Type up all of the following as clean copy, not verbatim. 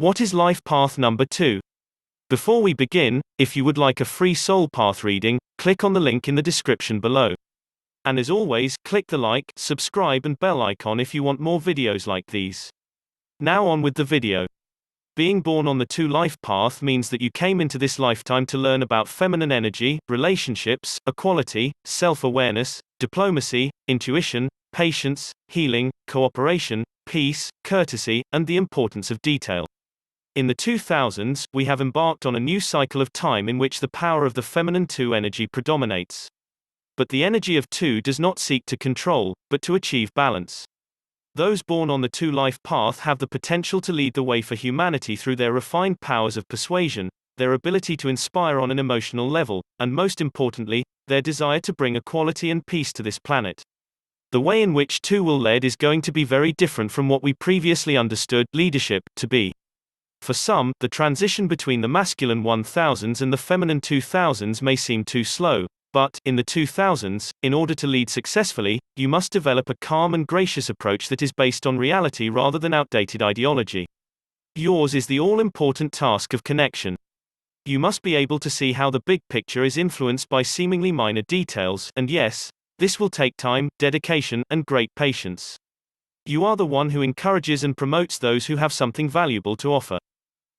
What is life path number 2? Before we begin, if you would like a free soul path reading, click on the link in the description below. And as always, click the like, subscribe and bell icon if you want more videos like these. Now on with the video. Being born on the 2 life path means that you came into this lifetime to learn about feminine energy, relationships, equality, self-awareness, diplomacy, intuition, patience, healing, cooperation, peace, courtesy, and the importance of detail. In the 2000s, we have embarked on a new cycle of time in which the power of the feminine 2 energy predominates. But the energy of 2 does not seek to control, but to achieve balance. Those born on the 2 life path have the potential to lead the way for humanity through their refined powers of persuasion, their ability to inspire on an emotional level, and most importantly, their desire to bring equality and peace to this planet. The way in which 2 will lead is going to be very different from what we previously understood leadership to be. For some, the transition between the masculine 1000s and the feminine 2000s may seem too slow, but, in the 2000s, in order to lead successfully, you must develop a calm and gracious approach that is based on reality rather than outdated ideology. Yours is the all-important task of connection. You must be able to see how the big picture is influenced by seemingly minor details, and yes, this will take time, dedication, and great patience. You are the one who encourages and promotes those who have something valuable to offer.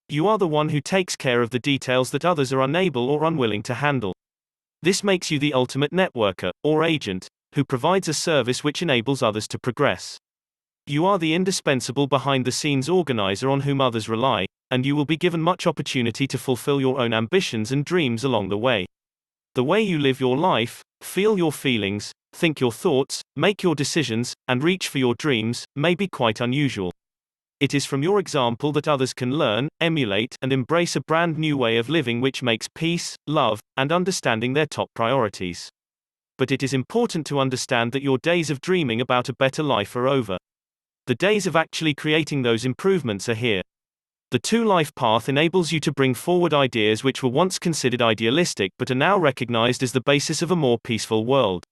You are the one who takes care of the details that others are unable or unwilling to handle. This makes you the ultimate networker, or agent, who provides a service which enables others to progress. You are the indispensable behind-the-scenes organizer on whom others rely, and you will be given much opportunity to fulfill your own ambitions and dreams along the way. The way you live your life, feel your feelings, think your thoughts, make your decisions, and reach for your dreams, may be quite unusual. It is from your example that others can learn, emulate, and embrace a brand new way of living which makes peace, love, and understanding their top priorities. But it is important to understand that your days of dreaming about a better life are over. The days of actually creating those improvements are here. The 2 life path enables you to bring forward ideas which were once considered idealistic but are now recognized as the basis of a more peaceful world.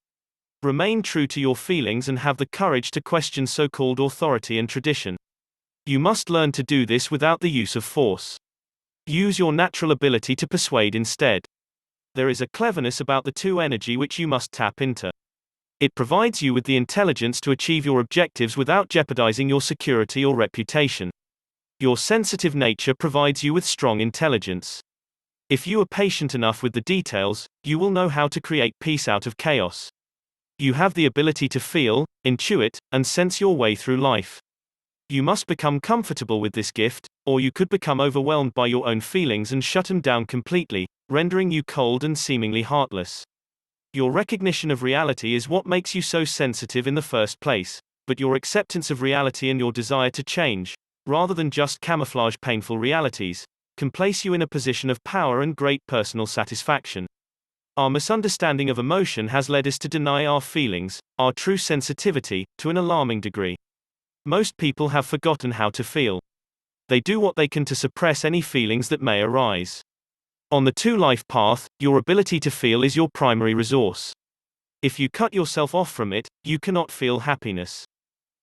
Remain true to your feelings and have the courage to question so-called authority and tradition. You must learn to do this without the use of force. Use your natural ability to persuade instead. There is a cleverness about the 2 energy which you must tap into. It provides you with the intelligence to achieve your objectives without jeopardizing your security or reputation. Your sensitive nature provides you with strong intelligence. If you are patient enough with the details, you will know how to create peace out of chaos. You have the ability to feel, intuit, and sense your way through life. You must become comfortable with this gift, or you could become overwhelmed by your own feelings and shut them down completely, rendering you cold and seemingly heartless. Your recognition of reality is what makes you so sensitive in the first place, but your acceptance of reality and your desire to change, rather than just camouflage painful realities, can place you in a position of power and great personal satisfaction. Our misunderstanding of emotion has led us to deny our feelings, our true sensitivity, to an alarming degree. Most people have forgotten how to feel. They do what they can to suppress any feelings that may arise. On the 2 life path, your ability to feel is your primary resource. If you cut yourself off from it, you cannot feel happiness.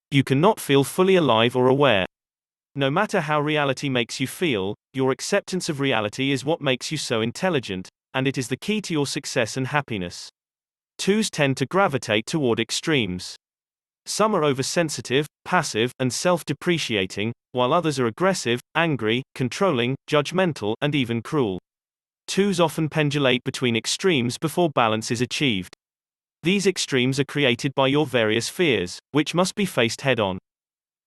You cannot feel fully alive or aware. No matter how reality makes you feel, your acceptance of reality is what makes you so intelligent, and it is the key to your success and happiness. 2s tend to gravitate toward extremes. Some are oversensitive, passive, and self-depreciating, while others are aggressive, angry, controlling, judgmental, and even cruel. 2s often pendulate between extremes before balance is achieved. These extremes are created by your various fears, which must be faced head-on.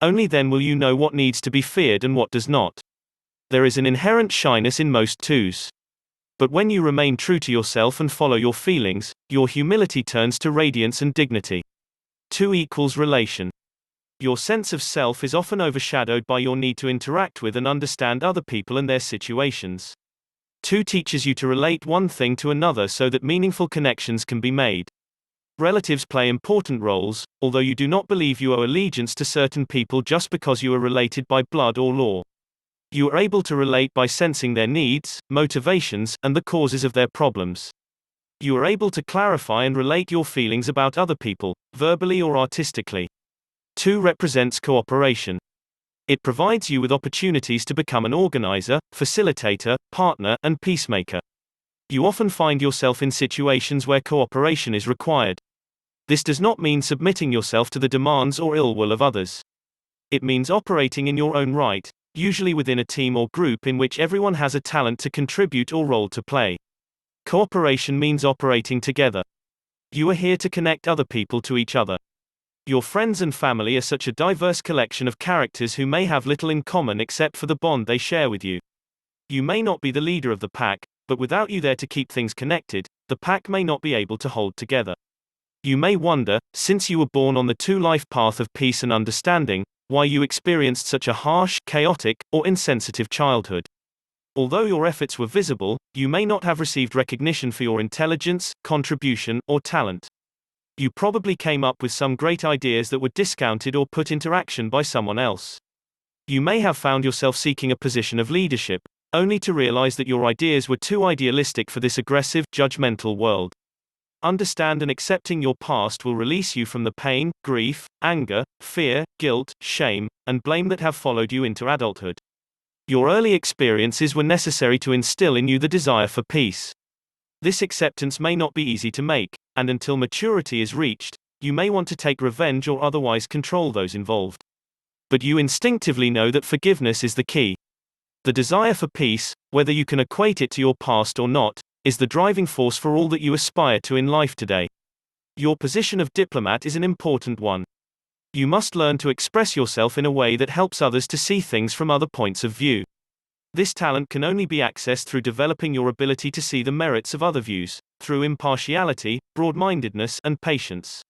Only then will you know what needs to be feared and what does not. There is an inherent shyness in most 2s. But when you remain true to yourself and follow your feelings, your humility turns to radiance and dignity. 2 equals relation. Your sense of self is often overshadowed by your need to interact with and understand other people and their situations. 2 teaches you to relate one thing to another so that meaningful connections can be made. Relatives play important roles, although you do not believe you owe allegiance to certain people just because you are related by blood or law. You are able to relate by sensing their needs, motivations, and the causes of their problems. You are able to clarify and relate your feelings about other people, verbally or artistically. 2 represents cooperation. It provides you with opportunities to become an organizer, facilitator, partner, and peacemaker. You often find yourself in situations where cooperation is required. This does not mean submitting yourself to the demands or ill will of others. It means operating in your own right, usually within a team or group in which everyone has a talent to contribute or role to play. Cooperation means operating together. You are here to connect other people to each other. Your friends and family are such a diverse collection of characters who may have little in common except for the bond they share with you. You may not be the leader of the pack, but without you there to keep things connected, the pack may not be able to hold together. You may wonder, since you were born on the two-life path of peace and understanding, why you experienced such a harsh, chaotic, or insensitive childhood. Although your efforts were visible, you may not have received recognition for your intelligence, contribution, or talent. You probably came up with some great ideas that were discounted or put into action by someone else. You may have found yourself seeking a position of leadership, only to realize that your ideas were too idealistic for this aggressive, judgmental world. Understand and accepting your past will release you from the pain, grief, anger, fear, guilt, shame, and blame that have followed you into adulthood. Your early experiences were necessary to instill in you the desire for peace. This acceptance may not be easy to make, and until maturity is reached, you may want to take revenge or otherwise control those involved. But you instinctively know that forgiveness is the key. The desire for peace, whether you can equate it to your past or not, is the driving force for all that you aspire to in life today. Your position of diplomat is an important one. You must learn to express yourself in a way that helps others to see things from other points of view. This talent can only be accessed through developing your ability to see the merits of other views, through impartiality, broad-mindedness, and patience.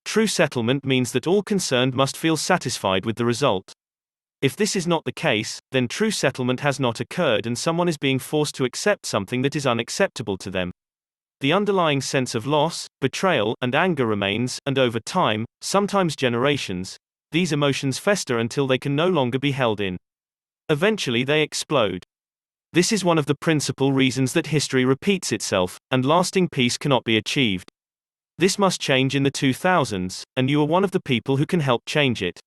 True settlement means that all concerned must feel satisfied with the result. If this is not the case, then true settlement has not occurred and someone is being forced to accept something that is unacceptable to them. The underlying sense of loss, betrayal, and anger remains, and over time, sometimes generations, these emotions fester until they can no longer be held in. Eventually they explode. This is one of the principal reasons that history repeats itself, and lasting peace cannot be achieved. This must change in the 2000s, and you are one of the people who can help change it.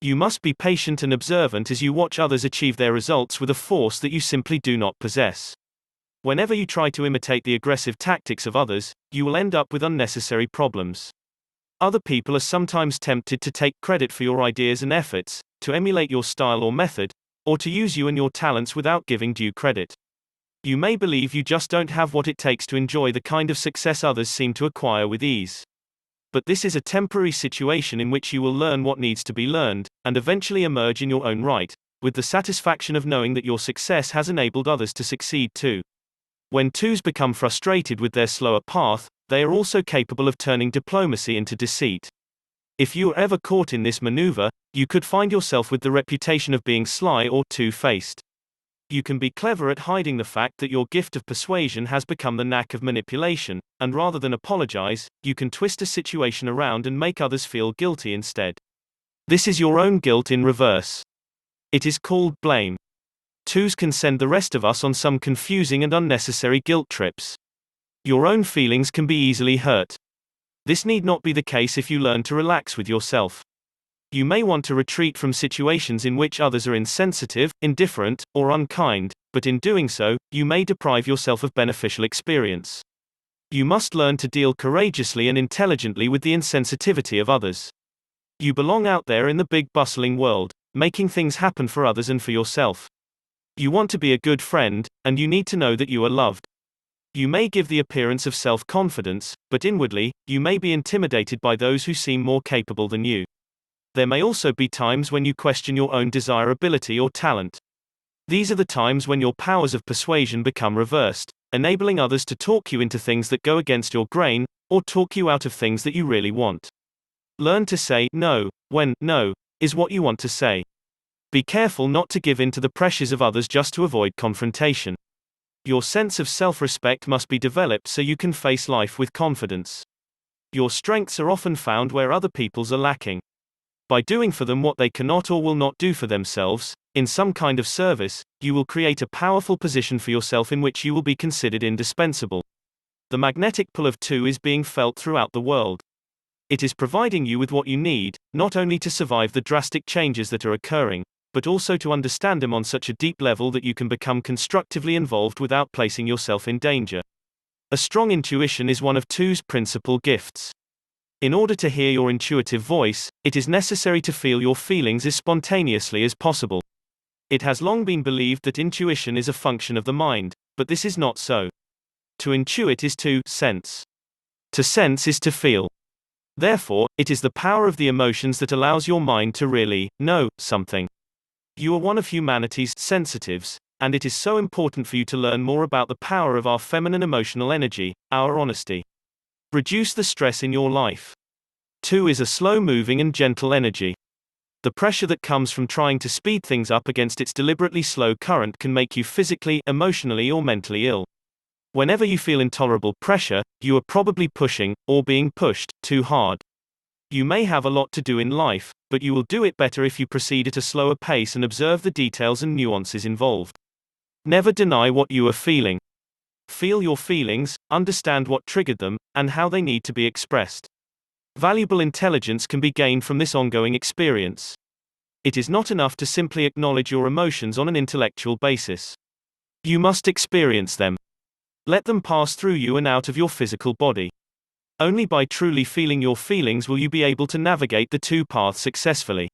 You must be patient and observant as you watch others achieve their results with a force that you simply do not possess. Whenever you try to imitate the aggressive tactics of others, you will end up with unnecessary problems. Other people are sometimes tempted to take credit for your ideas and efforts, to emulate your style or method, or to use you and your talents without giving due credit. You may believe you just don't have what it takes to enjoy the kind of success others seem to acquire with ease. But this is a temporary situation in which you will learn what needs to be learned, and eventually emerge in your own right, with the satisfaction of knowing that your success has enabled others to succeed too. When twos become frustrated with their slower path, they are also capable of turning diplomacy into deceit. If you are ever caught in this maneuver, you could find yourself with the reputation of being sly or two-faced. You can be clever at hiding the fact that your gift of persuasion has become the knack of manipulation, and rather than apologize, you can twist a situation around and make others feel guilty instead. This is your own guilt in reverse. It is called blame. Twos can send the rest of us on some confusing and unnecessary guilt trips. Your own feelings can be easily hurt. This need not be the case if you learn to relax with yourself. You may want to retreat from situations in which others are insensitive, indifferent, or unkind, but in doing so, you may deprive yourself of beneficial experience. You must learn to deal courageously and intelligently with the insensitivity of others. You belong out there in the big bustling world, making things happen for others and for yourself. You want to be a good friend, and you need to know that you are loved. You may give the appearance of self-confidence, but inwardly, you may be intimidated by those who seem more capable than you. There may also be times when you question your own desirability or talent. These are the times when your powers of persuasion become reversed, enabling others to talk you into things that go against your grain, or talk you out of things that you really want. Learn to say no when no is what you want to say. Be careful not to give in to the pressures of others just to avoid confrontation. Your sense of self-respect must be developed so you can face life with confidence. Your strengths are often found where other people's are lacking. By doing for them what they cannot or will not do for themselves, in some kind of service, you will create a powerful position for yourself in which you will be considered indispensable. The magnetic pull of two is being felt throughout the world. It is providing you with what you need, not only to survive the drastic changes that are occurring, but also to understand them on such a deep level that you can become constructively involved without placing yourself in danger. A strong intuition is one of Two's principal gifts. In order to hear your intuitive voice, it is necessary to feel your feelings as spontaneously as possible. It has long been believed that intuition is a function of the mind, but this is not so. To intuit is to sense. To sense is to feel. Therefore, it is the power of the emotions that allows your mind to really know something. You are one of humanity's sensitives, and it is so important for you to learn more about the power of our feminine emotional energy, our honesty. Reduce the stress in your life. 2 is a slow-moving and gentle energy. The pressure that comes from trying to speed things up against its deliberately slow current can make you physically, emotionally, or mentally ill. Whenever you feel intolerable pressure, you are probably pushing, or being pushed, too hard. You may have a lot to do in life, but you will do it better if you proceed at a slower pace and observe the details and nuances involved. Never deny what you are feeling. Feel your feelings, understand what triggered them, and how they need to be expressed. Valuable intelligence can be gained from this ongoing experience. It is not enough to simply acknowledge your emotions on an intellectual basis. You must experience them. Let them pass through you and out of your physical body. Only by truly feeling your feelings will you be able to navigate the 2 paths successfully.